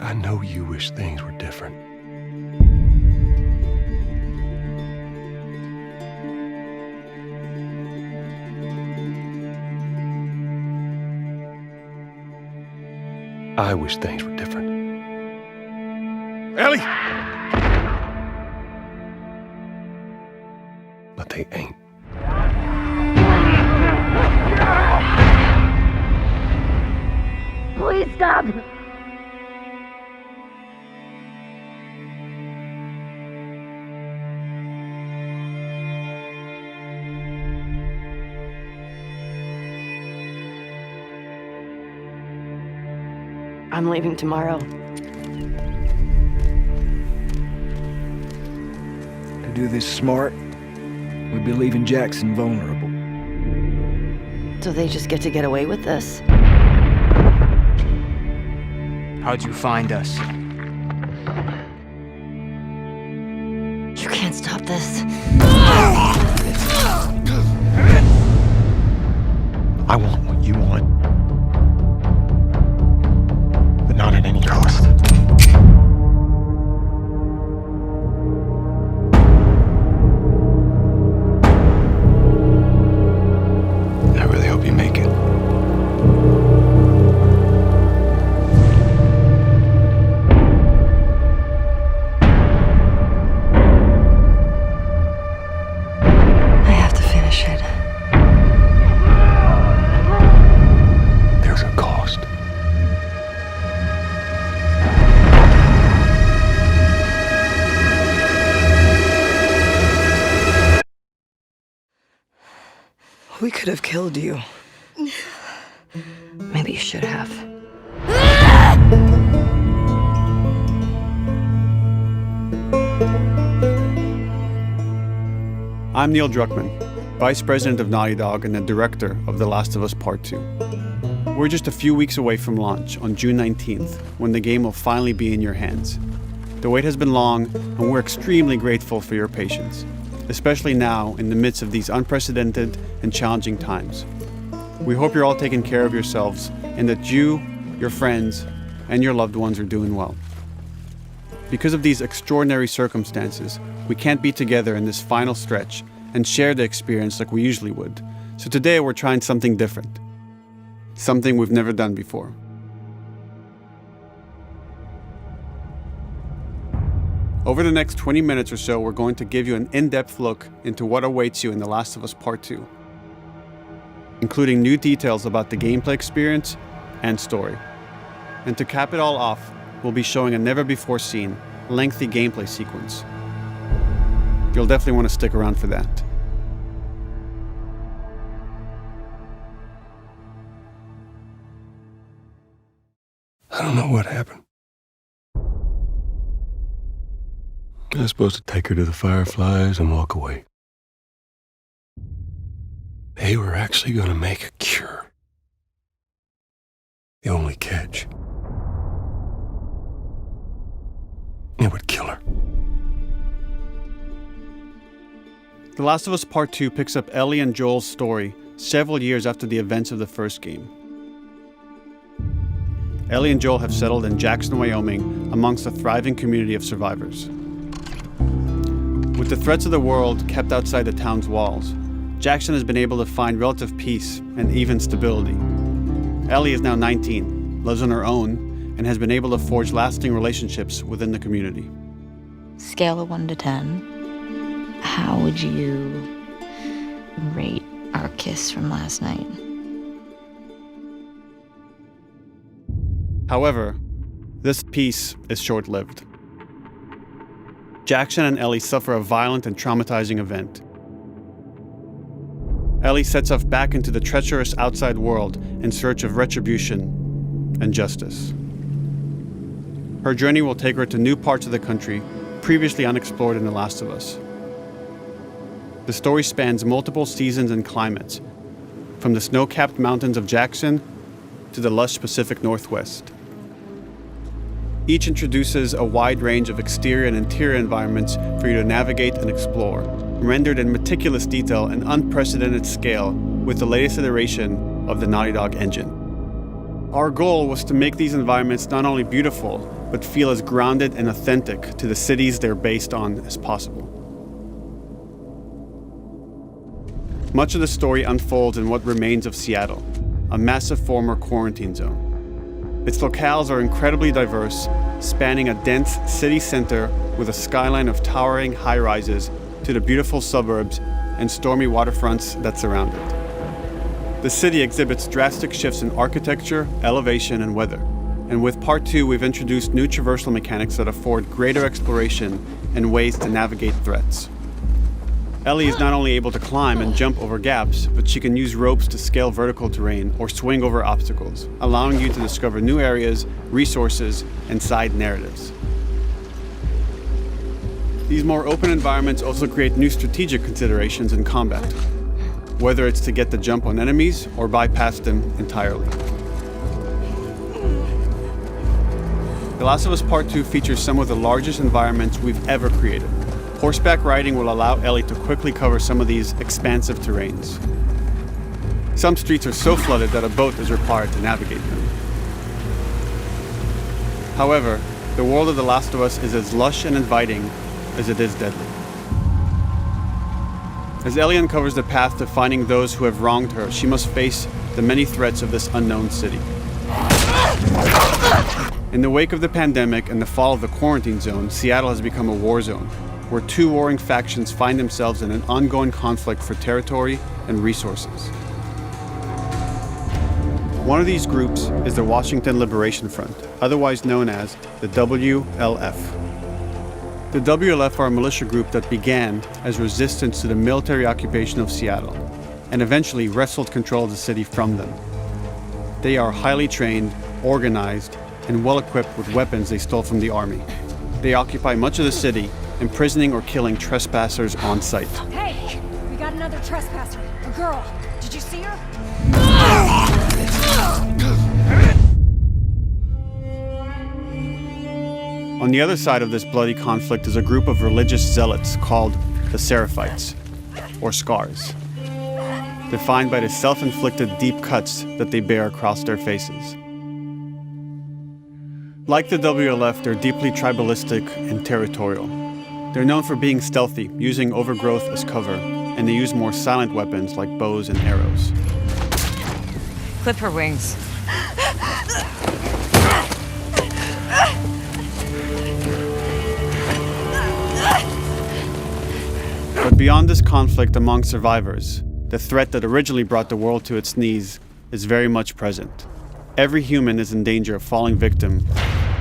I know you wish things were different. I wish things were different. Ellie! But they ain't. Please stop! I'm leaving tomorrow. To do this smart, we'd be leaving Jackson vulnerable. So they just get to get away with this? How'd you find us? You can't stop this. I want what you want. But not at any cost. I really hope you make it. I have to finish it. There's a cost. We could have killed you. Maybe you should have. I'm Neil Druckmann, Vice President of Naughty Dog and the Director of The Last of Us Part 2. We're just a few weeks away from launch on June 19th, when the game will finally be in your hands. The wait has been long, and we're extremely grateful for your patience, especially now in the midst of these unprecedented and challenging times. We hope you're all taking care of yourselves and that you, your friends, and your loved ones are doing well. Because of these extraordinary circumstances, we can't be together in this final stretch and share the experience like we usually would. So today we're trying something different. Something we've never done before. Over the next 20 minutes or so, we're going to give you an in-depth look into what awaits you in The Last of Us Part 2, including new details about the gameplay experience and story. And to cap it all off, we'll be showing a never-before-seen, lengthy gameplay sequence. You'll definitely want to stick around for that. I don't know what happened. I was supposed to take her to the Fireflies and walk away. They were actually going to make a cure. The only catch, it would kill her. The Last of Us Part 2 picks up Ellie and Joel's story several years after the events of the first game. Ellie and Joel have settled in Jackson, Wyoming, amongst a thriving community of survivors. With the threats of the world kept outside the town's walls, Jackson has been able to find relative peace and even stability. Ellie is now 19, lives on her own, and has been able to forge lasting relationships within the community. Scale of 1 to 10, how would you rate our kiss from last night? However, this peace is short-lived. Jackson and Ellie suffer a violent and traumatizing event. Ellie sets off back into the treacherous outside world in search of retribution and justice. Her journey will take her to new parts of the country previously unexplored in The Last of Us. The story spans multiple seasons and climates, from the snow-capped mountains of Jackson to the lush Pacific Northwest. Each introduces a wide range of exterior and interior environments for you to navigate and explore, rendered in meticulous detail and unprecedented scale with the latest iteration of the Naughty Dog engine. Our goal was to make these environments not only beautiful, but feel as grounded and authentic to the cities they're based on as possible. Much of the story unfolds in what remains of Seattle, a massive former quarantine zone. Its locales are incredibly diverse, spanning a dense city center with a skyline of towering high-rises to the beautiful suburbs and stormy waterfronts that surround it. The city exhibits drastic shifts in architecture, elevation, and weather. And with Part 2, we've introduced new traversal mechanics that afford greater exploration and ways to navigate threats. Ellie is not only able to climb and jump over gaps, but she can use ropes to scale vertical terrain or swing over obstacles, allowing you to discover new areas, resources, and side narratives. These more open environments also create new strategic considerations in combat, whether it's to get the jump on enemies or bypass them entirely. The Last of Us Part 2 features some of the largest environments we've ever created. Horseback riding will allow Ellie to quickly cover some of these expansive terrains. Some streets are so flooded that a boat is required to navigate them. However, the world of The Last of Us is as lush and inviting as it is deadly. As Ellie uncovers the path to finding those who have wronged her, she must face the many threats of this unknown city. In the wake of the pandemic and the fall of the quarantine zone, Seattle has become a war zone, where two warring factions find themselves in an ongoing conflict for territory and resources. One of these groups is the Washington Liberation Front, otherwise known as the WLF. The WLF are a militia group that began as resistance to the military occupation of Seattle and eventually wrestled control of the city from them. They are highly trained, organized, and well-equipped with weapons they stole from the army. They occupy much of the city, imprisoning or killing trespassers on sight. Hey, we got another trespasser, a girl. Did you see her? On the other side of this bloody conflict is a group of religious zealots called the Seraphites, or Scars, defined by the self-inflicted deep cuts that they bear across their faces. Like the WLF, they're deeply tribalistic and territorial. They're known for being stealthy, using overgrowth as cover, and they use more silent weapons like bows and arrows. Clip her wings. But beyond this conflict among survivors, the threat that originally brought the world to its knees is very much present. Every human is in danger of falling victim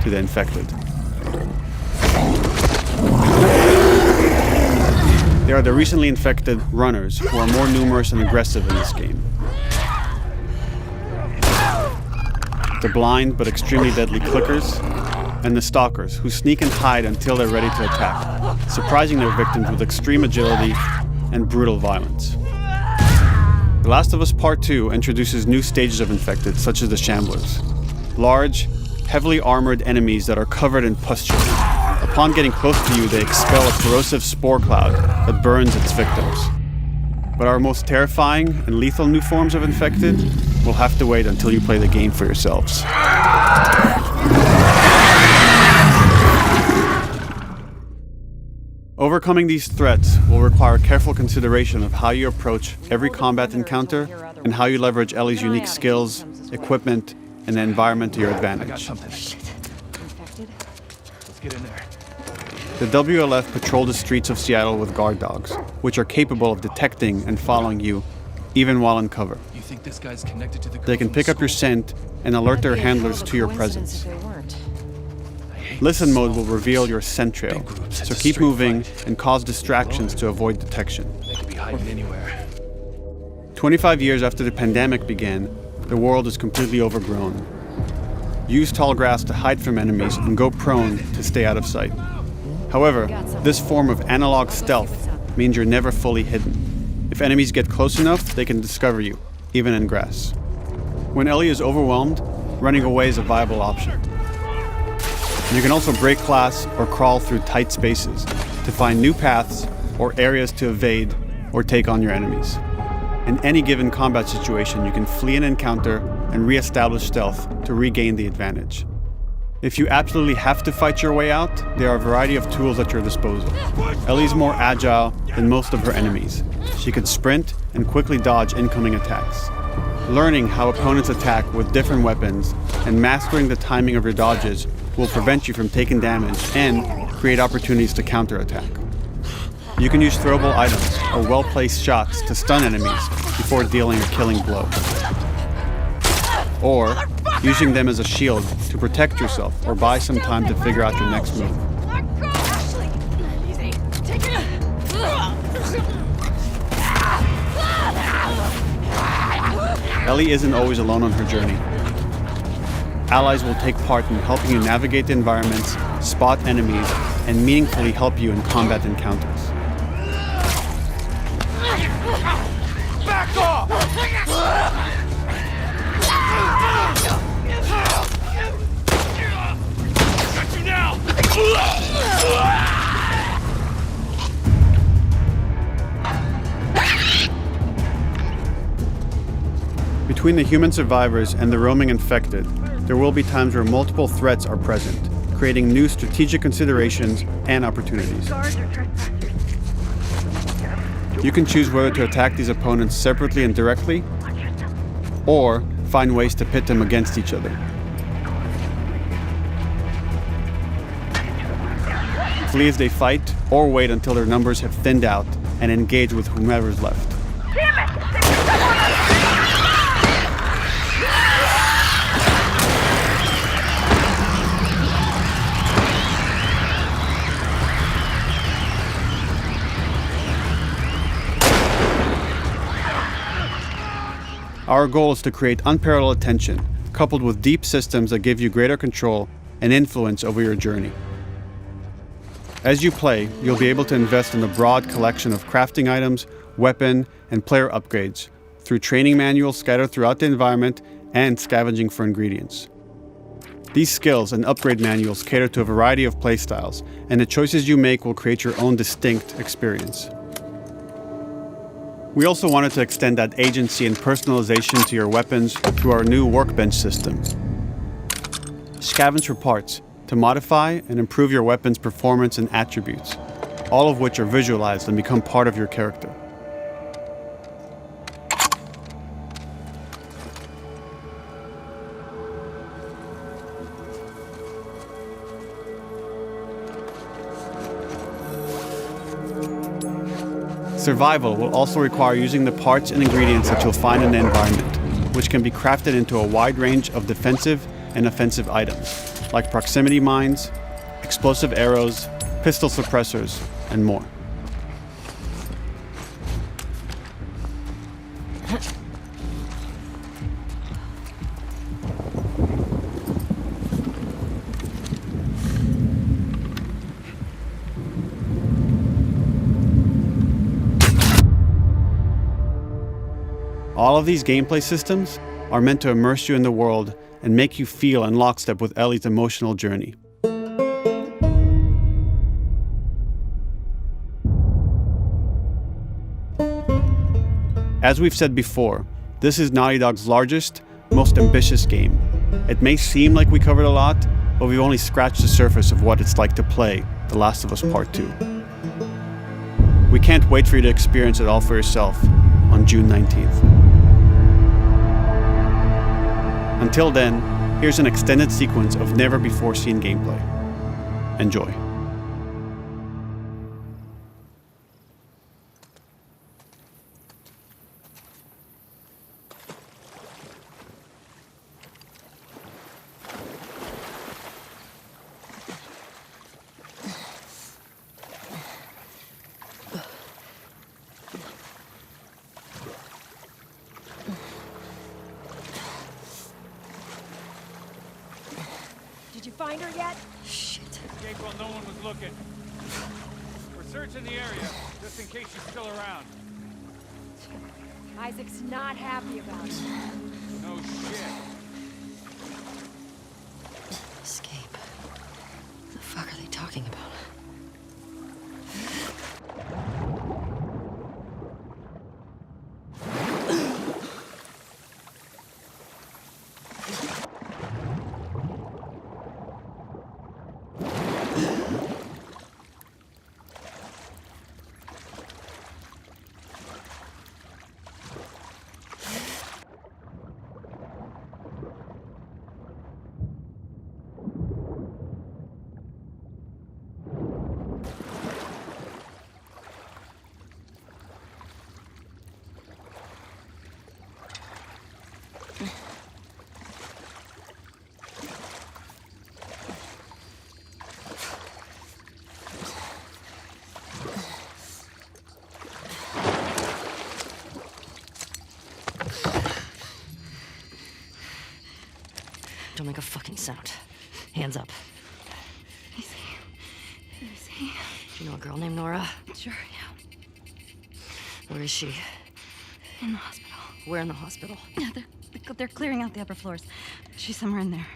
to the infected. They are the recently infected runners, who are more numerous and aggressive in this game. The blind but extremely deadly clickers, and the stalkers, who sneak and hide until they're ready to attack, surprising their victims with extreme agility and brutal violence. The Last of Us Part 2 introduces new stages of infected, such as the Shamblers. Large, heavily armored enemies that are covered in pustules. Upon getting close to you, they expel a corrosive spore cloud that burns its victims. But our most terrifying and lethal new forms of infected will have to wait until you play the game for yourselves. Overcoming these threats will require careful consideration of how you approach every combat encounter and how you leverage Ellie's unique skills, equipment, and the environment to your advantage. Let's get in there. The WLF patrol the streets of Seattle with guard dogs, which are capable of detecting and following you, even while in cover. You think this guy's connected to the girl They can from pick up your school? scent and alert their handlers to your presence. Listen mode will reveal your scent trail, so keep moving and cause distractions to avoid detection. They could be hiding anywhere. 25 years after the pandemic began, the world is completely overgrown. Use tall grass to hide from enemies and go prone to stay out of sight. However, this form of analog stealth means you're never fully hidden. If enemies get close enough, they can discover you, even in grass. When Ellie is overwhelmed, running away is a viable option. You can also break glass or crawl through tight spaces to find new paths or areas to evade or take on your enemies. In any given combat situation, you can flee an encounter and re-establish stealth to regain the advantage. If you absolutely have to fight your way out, there are a variety of tools at your disposal. Ellie's more agile than most of her enemies. She can sprint and quickly dodge incoming attacks. Learning how opponents attack with different weapons and mastering the timing of your dodges will prevent you from taking damage and create opportunities to counterattack. You can use throwable items or well-placed shots to stun enemies before dealing a killing blow. Or using them as a shield to protect yourself or buy some time to figure out your next move. Ellie isn't always alone on her journey. Allies will take part in helping you navigate the environments, spot enemies, and meaningfully help you in combat encounters. Back off! Got you now! Between the human survivors and the roaming infected, there will be times where multiple threats are present, creating new strategic considerations and opportunities. You can choose whether to attack these opponents separately and directly, or find ways to pit them against each other. Flee as they fight, or wait until their numbers have thinned out and engage with whomever's left. Our goal is to create unparalleled tension, coupled with deep systems that give you greater control and influence over your journey. As you play, you'll be able to invest in a broad collection of crafting items, weapon, and player upgrades through training manuals scattered throughout the environment and scavenging for ingredients. These skills and upgrade manuals cater to a variety of playstyles, and the choices you make will create your own distinct experience. We also wanted to extend that agency and personalization to your weapons through our new workbench system. Scavenge for parts to modify and improve your weapon's performance and attributes, all of which are visualized and become part of your character. Survival will also require using the parts and ingredients that you'll find in the environment, which can be crafted into a wide range of defensive and offensive items, like proximity mines, explosive arrows, pistol suppressors, and more. All of these gameplay systems are meant to immerse you in the world and make you feel in lockstep with Ellie's emotional journey. As we've said before, this is Naughty Dog's largest, most ambitious game. It may seem like we covered a lot, but we've only scratched the surface of what it's like to play The Last of Us Part 2. We can't wait for you to experience it all for yourself on June 19th. Until then, here's an extended sequence of never-before-seen gameplay. Enjoy. Did you find her yet? Shit. Escape while no one was looking. We're searching the area, just in case she's still around. Isaac's not happy about it. No shit. Escape. What the fuck are they talking about? Don't make a fucking sound. Hands up. Easy. Do you know a girl named Nora? Sure, yeah. Where is she? In the hospital. Where in the hospital? Yeah, they're clearing out the upper floors. She's somewhere in there.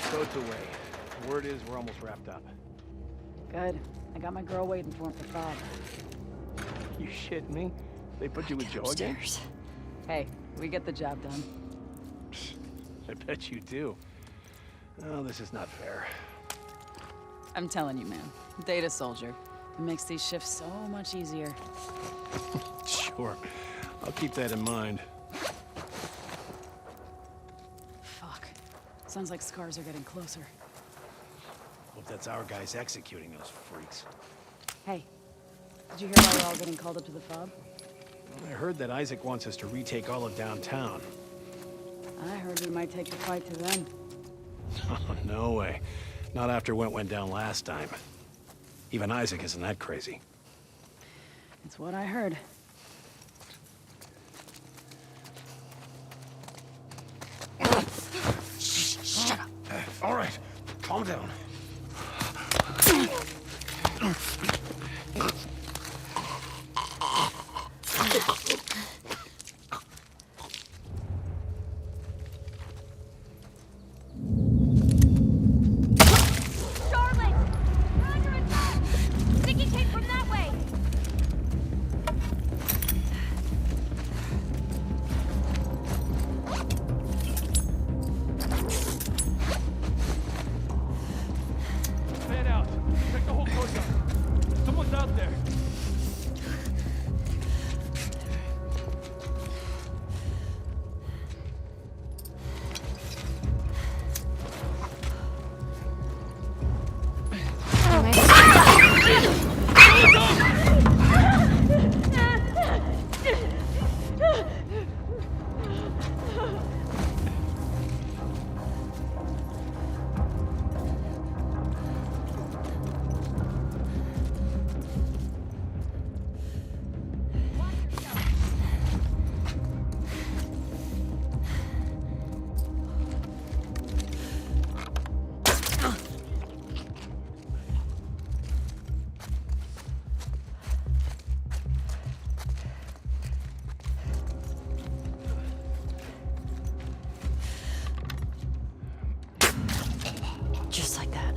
Boat's away. Word is we're almost wrapped up. Good. I got my girl waiting for him for Bob. You shitting me? They put you with Joe again? Upstairs. Hey, we get the job done. I bet you do. Oh, this is not fair. I'm telling you, man. Data soldier. It makes these shifts so much easier. Sure. I'll keep that in mind. Fuck. Sounds like scars are getting closer. Hope that's our guys executing those freaks. Hey, did you hear why we're all getting called up to the fob? I heard that Isaac wants us to retake all of downtown. I heard we might take the fight to them. Oh, no way. Not after what went down last time. Even Isaac isn't that crazy. It's what I heard. Shut up. All right, calm down. Man out. Check the whole courtyard. Someone's out there. Just like that.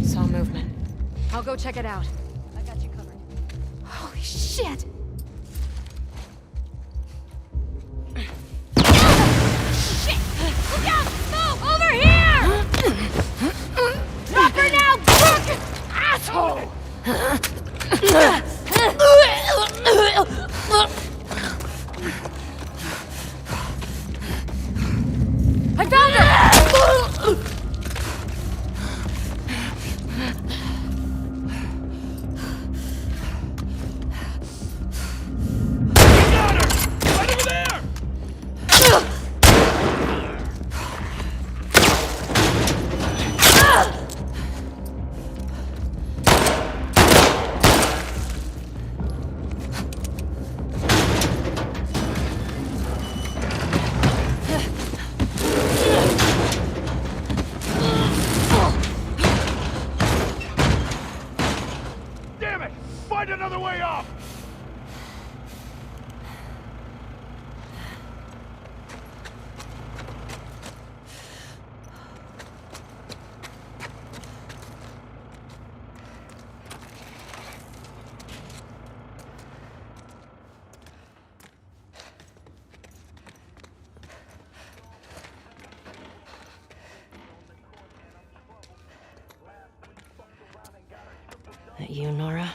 Saw movement. I'll go check it out. I got you covered. Holy shit! Shit! Look out! Move! Over here! Drop her now, crook! Asshole! I found her! That you, Nora?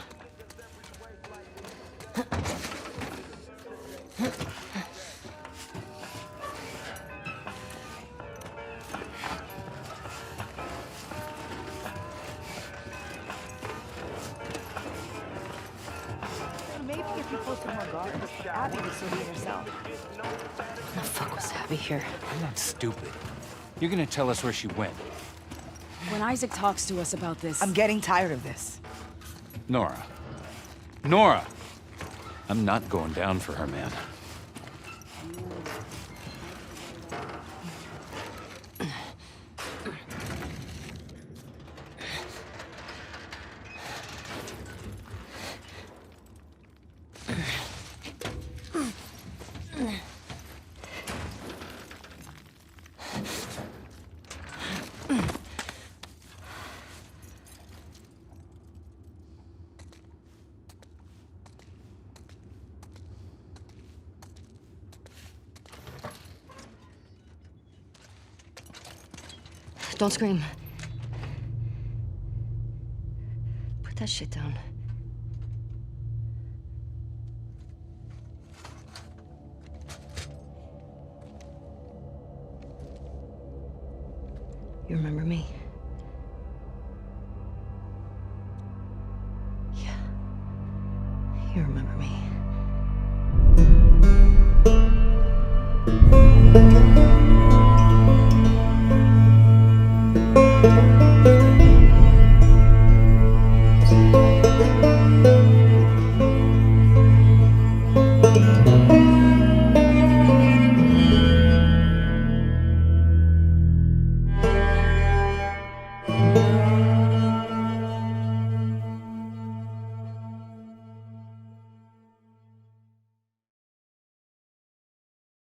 Maybe if you posted more guards, Abby would still be herself. What the fuck was Abby here? I'm not stupid. You're gonna tell us where she went. When Isaac talks to us about this... I'm getting tired of this. Nora. Nora! I'm not going down for her, man. Don't scream. Put that shit down. You remember me?